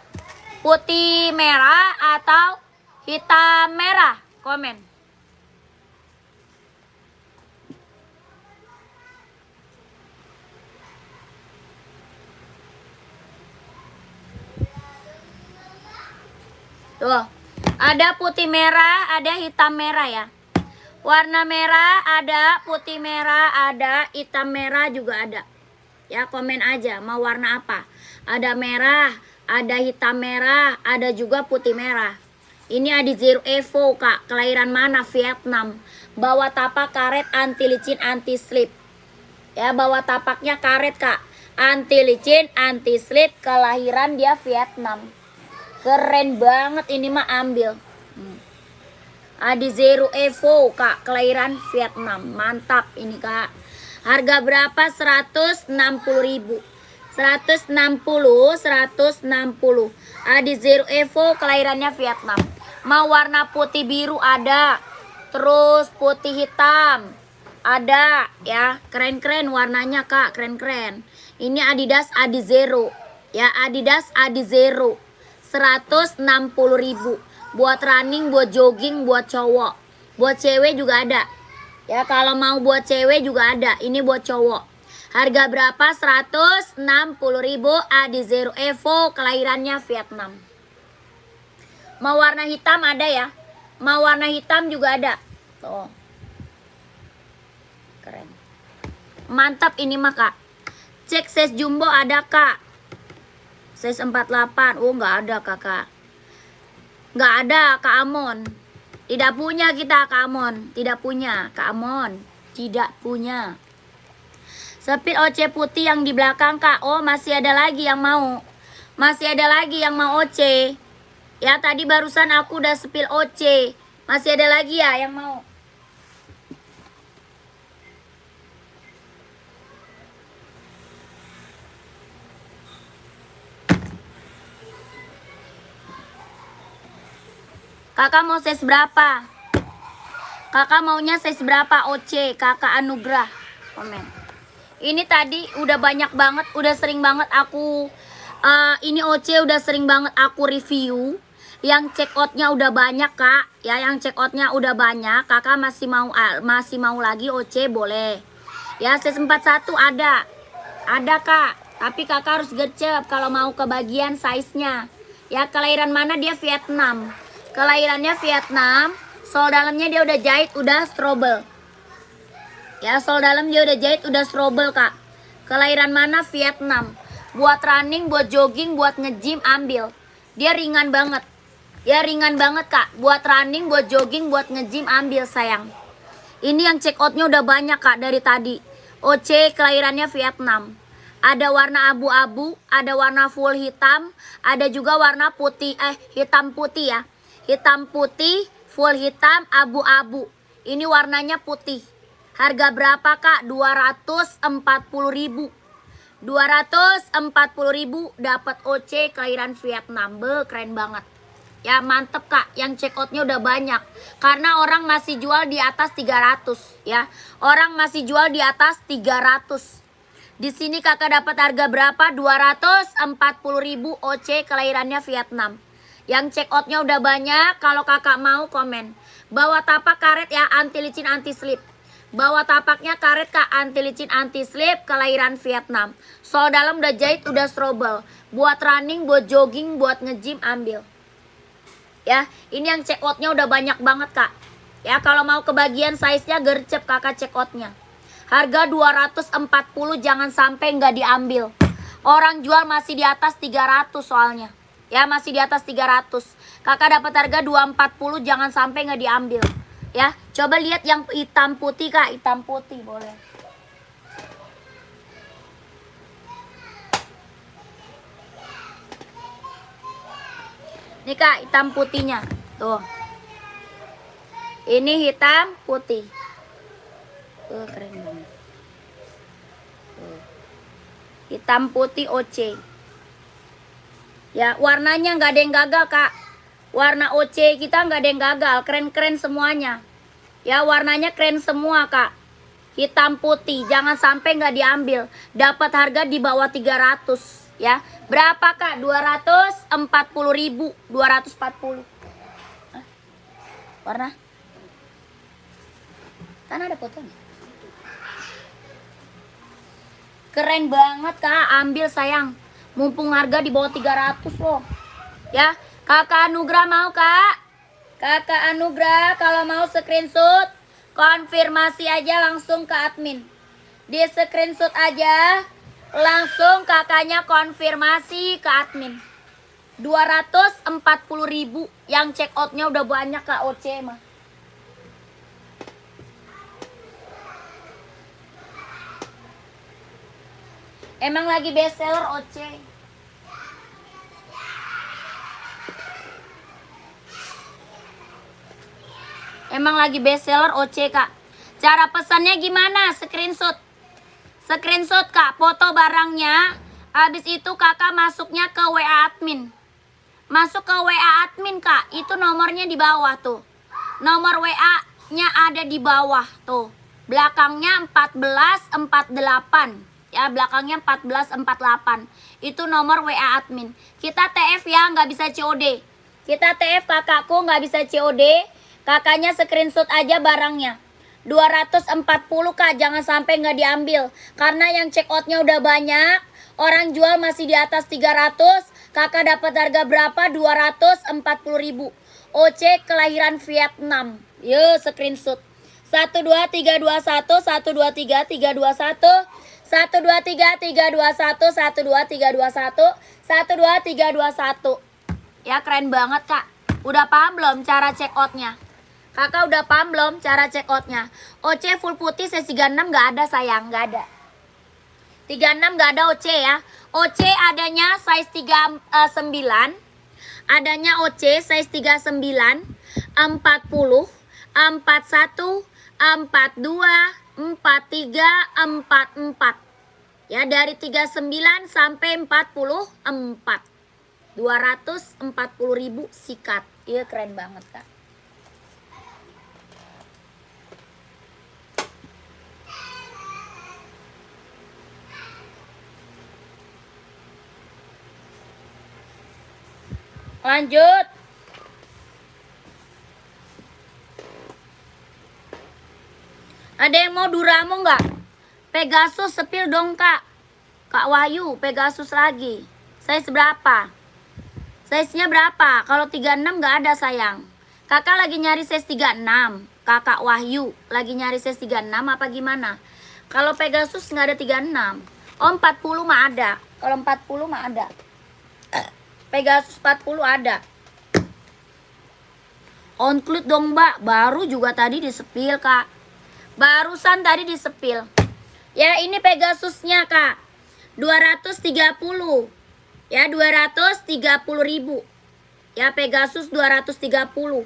putih merah atau hitam merah? Komen. Tuh, ada putih merah, ada hitam merah ya. Warna merah ada, putih merah ada, hitam merah juga ada. Ya, komen aja mau warna apa. Ada merah, ada hitam merah, ada juga putih merah. Ini Adizero Evo Kak, kelahiran mana? Vietnam. Bawa tapak karet, anti licin, anti slip. Ya, bawa tapaknya karet Kak, anti licin, anti slip, kelahiran dia Vietnam. Keren banget, ini mah ambil. Adizero Evo Kak, kelahiran Vietnam. Mantap ini Kak. Harga berapa? 160.000. 160, 160. Adizero Evo, kelahirannya Vietnam. Mau warna putih biru ada. Terus putih hitam ada ya. Keren-keren warnanya Kak, keren-keren. Ini Adidas Adizero. Ya, Adidas Adizero. 160.000. Buat running, buat jogging, buat cowok. Buat cewek juga ada. Ya, kalau mau buat cewek juga ada. Ini buat cowok. Harga berapa? 160.000 Adizero Evo, kelahirannya Vietnam. Mau warna hitam ada ya. Mau warna hitam juga ada. Tuh. Keren. Mantap ini mah Kak. Cek size jumbo ada Kak. Size 48. Oh, nggak ada Kakak. Nggak ada Kak Amon. Tidak punya kita Kak Amon. Tidak punya Kak Amon. Tidak punya. Sepil OC putih yang di belakang Kak. Oh, masih ada lagi yang mau. Masih ada lagi yang mau OC. Ya, tadi barusan aku udah sepil OC. Masih ada lagi ya yang mau. Kakak mau size berapa? Kakak maunya size berapa OC? Kakak Anugrah komen. Ini tadi udah banyak banget, udah sering banget aku ini OC udah sering banget aku review. Yang check outnya udah banyak kak, ya yang check outnya udah banyak. Kakak masih mau lagi OC boleh. Ya size 41 ada kak. Tapi kakak harus gercep kalau mau kebagian size-nya. Ya kelahiran mana dia Vietnam. Kelahirannya Vietnam. Sol dalamnya dia udah jahit, udah strobel. Ya sol dalam dia udah jahit, udah strobel kak. Kelahiran mana Vietnam. Buat running, buat jogging, buat nge-gym ambil. Dia ringan banget. Ya ringan banget kak. Buat running, buat jogging, buat nge-gym ambil sayang. Ini yang check outnya udah banyak kak dari tadi. OC kelahirannya Vietnam. Ada warna abu-abu, ada warna full hitam, ada juga warna putih, hitam putih ya. Hitam putih, full hitam, abu-abu. Ini warnanya putih. Harga berapa kak? 240.000. 240.000 dapat OC kelahiran Vietnam. Keren banget. Ya mantep kak, yang check outnya udah banyak. Karena orang masih jual di atas 300 ya. Orang masih jual di atas 300. Di sini kakak dapat harga berapa? 240.000 OC kelahirannya Vietnam. Yang check outnya udah banyak. Kalau kakak mau komen. Bawa tapak karet ya, anti licin anti slip. Bawa tapaknya karet kak, anti licin anti slip kelahiran Vietnam. Sol dalam udah jahit, udah strobel. Buat running, buat jogging, buat nge-gym ambil. Ya, ini yang check outnya udah banyak banget kak. Ya, kalau mau kebagian size-nya gercep kakak check outnya. Harga 240, jangan sampai nggak diambil. Orang jual masih di atas 300 soalnya. Ya, masih di atas 300. Kakak dapat harga 240, jangan sampai nggak diambil. Ya, coba lihat yang hitam putih kak, hitam putih boleh. Nih kak, hitam putihnya. Tuh. Ini hitam putih. Tuh, keren banget. Tuh. Hitam putih OC. Ya, warnanya nggak ada yang gagal kak. Warna OC kita nggak ada yang gagal. Keren-keren semuanya. Ya, warnanya keren semua kak. Hitam putih, jangan sampai nggak diambil. Dapat harga di bawah 300. Ya, berapa kak? 240.000. 240. Hah? Warna? Kan ada fotonya. Keren banget kak, ambil sayang. Mumpung harga di bawah 300 loh. Ya, kakak Anugrah mau kak? Kakak Anugrah kalau mau screenshot, konfirmasi aja langsung ke admin. Di screenshot aja. Langsung kakaknya konfirmasi ke admin. 240.000. Yang check outnya udah banyak kak OC mah. Emang lagi best seller OC. Emang lagi best seller OC kak. Cara pesannya gimana? Screenshot. Screenshot kak, foto barangnya. Habis itu kakak masuknya ke WA admin. Masuk ke WA admin kak. Itu nomornya di bawah tuh. Nomor WA-nya ada di bawah tuh. Belakangnya 1448. Ya, belakangnya 1448. Itu nomor WA admin. Kita TF ya, nggak bisa COD. Kita TF kakakku nggak bisa COD. Kakaknya screenshot aja barangnya. 240 kak, jangan sampai nggak diambil. Karena yang check outnya udah banyak. Orang jual masih di atas 300. Kakak dapat harga berapa? 240.000. OC kelahiran Vietnam. Yuk screenshot. 12321 123 321 123 321 12321 12321. Ya keren banget kak. Udah paham belum cara check outnya? Kakak udah paham belum cara check outnya? OC full putih size 36 nggak ada sayang, nggak ada. 36 nggak ada OC ya. OC adanya size 39. Adanya OC size 39, 40, 41, 42, 43, 44. Ya, dari 39 sampai 44. 240.000 sikat. Iya keren banget kak. Lanjut. Ada yang mau Duramo nggak? Pegasus sepil dong kak. Kak Wahyu, Pegasus lagi. Size berapa? Size-nya berapa? Kalau 36 nggak ada sayang. Kakak lagi nyari size 36. Kakak Wahyu lagi nyari size 36 apa gimana? Kalau Pegasus nggak ada 36. Oh 40 mah ada. Kalau 40 mah ada. Pegasus 40 ada. On-clue dong mbak. Baru juga tadi disepil kak. Barusan tadi disepil. Ya ini Pegasusnya kak. 230. Ya 230.000. Ya Pegasus 230.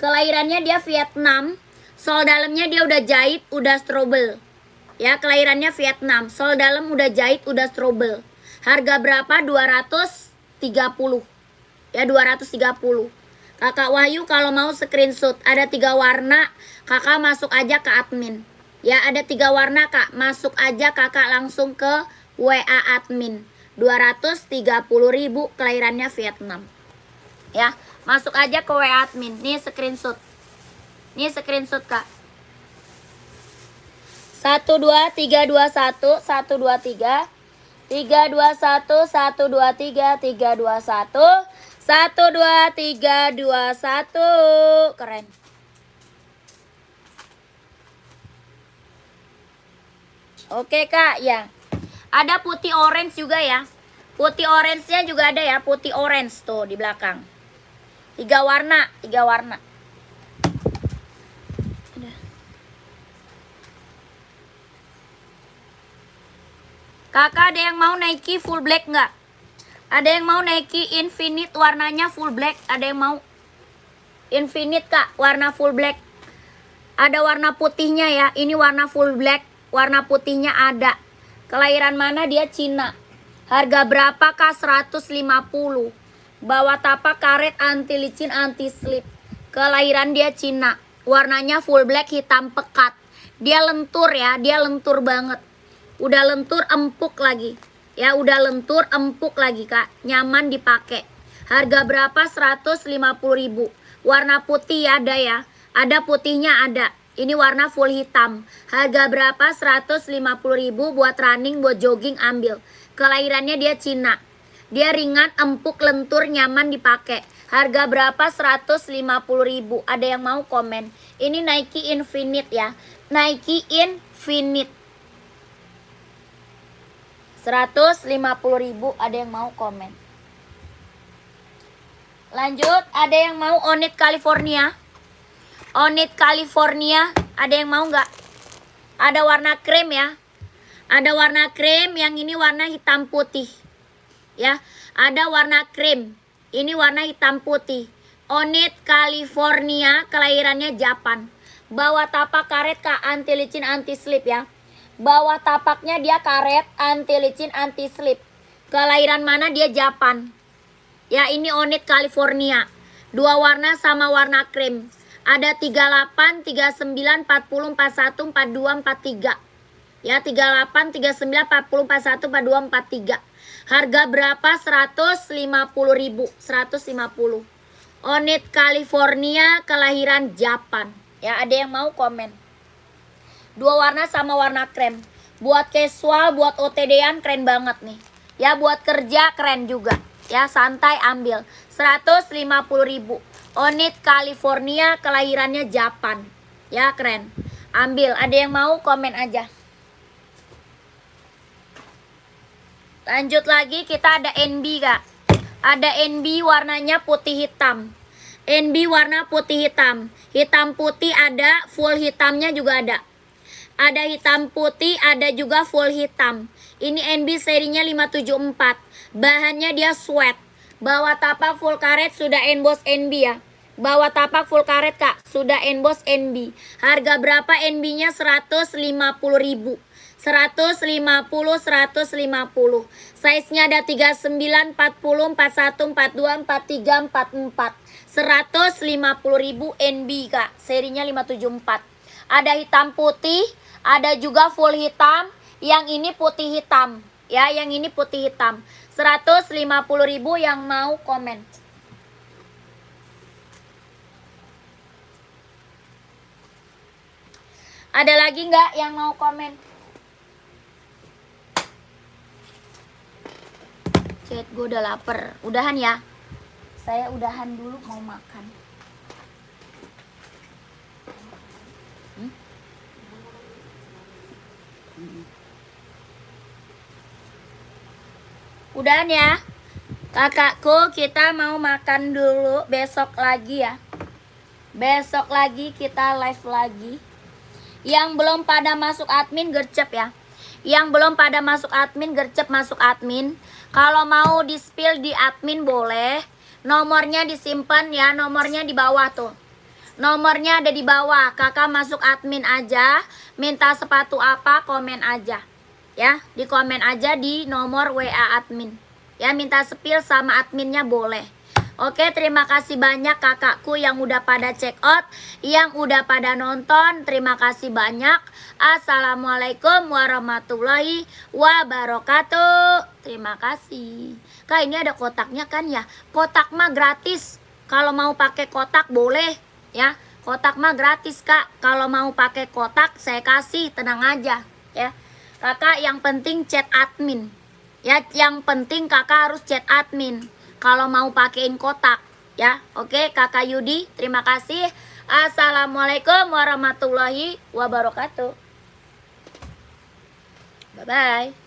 Kelahirannya dia Vietnam. Sol dalamnya dia udah jahit, udah strobel. Ya kelahirannya Vietnam. Sol dalam udah jahit, udah strobel. Harga berapa? 230. Ya 230. Kakak Wahyu kalau mau screenshot. Ada 3 warna. Kakak masuk aja ke admin. Ya ada 3 warna kak. Masuk aja kakak langsung ke WA admin. 230.000 kelahirannya Vietnam. Ya masuk aja ke WA admin. Nih screenshot. Nih screenshot kak. 1 2 3 2 1 1 2 3 3 2 1 1 2 3 3 2 1 1 2 3 2 1. Keren. Oke kak ya. Ada putih orange juga ya. Putih orange-nya juga ada ya. Putih orange tuh di belakang. 3 warna. 3 warna. Kakak ada yang mau Nike full black nggak? Ada yang mau Nike Infinite warnanya full black? Ada yang mau Infinite kak warna full black? Ada warna putihnya ya. Ini warna full black. Warna putihnya ada. Kelahiran mana dia? Cina. Harga berapa kak? 150. Bawa tapak karet anti licin anti slip. Kelahiran dia Cina. Warnanya full black hitam pekat. Dia lentur ya. Dia lentur banget. Udah lentur empuk lagi. Ya udah lentur empuk lagi kak. Nyaman dipakai. Harga berapa? 150.000. Warna putih ada ya. Ada putihnya ada. Ini warna full hitam. Harga berapa? 150.000 buat running, buat jogging ambil. Kelahirannya dia Cina. Dia ringan, empuk, lentur, nyaman dipakai. Harga berapa? 150.000. Ada yang mau komen? Ini Nike Infinite ya. Nike Infinite. 150.000. Ada yang mau komen? Lanjut. Ada yang mau Onyx California? Onyx California. Ada yang mau nggak? Ada warna krem ya. Ada warna krem. Yang ini warna hitam putih. Ya. Ada warna krem. Ini warna hitam putih. Onyx California. Kelahirannya Japan. Bawa tapak karet kak. Anti licin anti slip ya. Bawah tapaknya dia karet, anti licin, anti slip. Kelahiran mana? Dia Japan. Ya ini Onyx California. 2 warna sama warna krem. Ada 38, 39, 40, 41, 42, 43. Ya 38, 39, 40, 41, 42, 43. Harga berapa? 150.000. 150. Onyx California kelahiran Japan. Ya ada yang mau komen? 2 warna sama warna krem. Buat casual, buat OTD-an keren banget nih. Ya buat kerja keren juga. Ya santai ambil. 150.000. Onyx California kelahirannya Japan. Ya keren. Ambil. Ada yang mau komen aja. Lanjut lagi kita ada NB kak. Ada NB warnanya putih hitam. NB warna putih hitam. Hitam putih ada, full hitamnya juga ada. Ada hitam putih, ada juga full hitam. Ini NB serinya 574. Bahannya dia sweat. Bawah tapak full karet sudah emboss NB ya. Bawah tapak full karet kak, sudah emboss NB. Harga berapa NB-nya? 150.000. 150, 150. Size-nya ada 39, 40, 41, 42, 43, 44. 150.000 NB kak. Serinya 574. Ada hitam putih, ada juga full hitam. Yang ini putih hitam. Ya, yang ini putih hitam. 150.000 yang mau komen. Ada lagi nggak yang mau komen? Chat gue udah lapar. Udahan ya. Saya udahan dulu mau makan. Udahan ya. Kakakku, kita mau makan dulu. Besok lagi ya. Besok lagi kita live lagi. Yang belum pada masuk admin gercep ya. Yang belum pada masuk admin gercep masuk admin. Kalau mau di spill di admin boleh. Nomornya disimpan ya. Nomornya di bawah tuh. Nomornya ada di bawah. Kakak masuk admin aja. Minta sepatu apa komen aja. Ya, di komen aja di nomor WA admin. Ya, minta spill sama adminnya boleh. Oke, terima kasih banyak kakakku yang udah pada check out, yang udah pada nonton. Terima kasih banyak. Assalamualaikum warahmatullahi wabarakatuh. Terima kasih. Kak, ini ada kotaknya kan ya? Kotak mah gratis. Kalau mau pakai kotak boleh ya. Kotak mah gratis, Kak. Kalau mau pakai kotak saya kasih, tenang aja ya. Kakak yang penting chat admin. Ya, yang penting kakak harus chat admin kalau mau pakein kotak ya. Oke, Kakak Yudi, terima kasih. Assalamualaikum warahmatullahi wabarakatuh. Bye bye.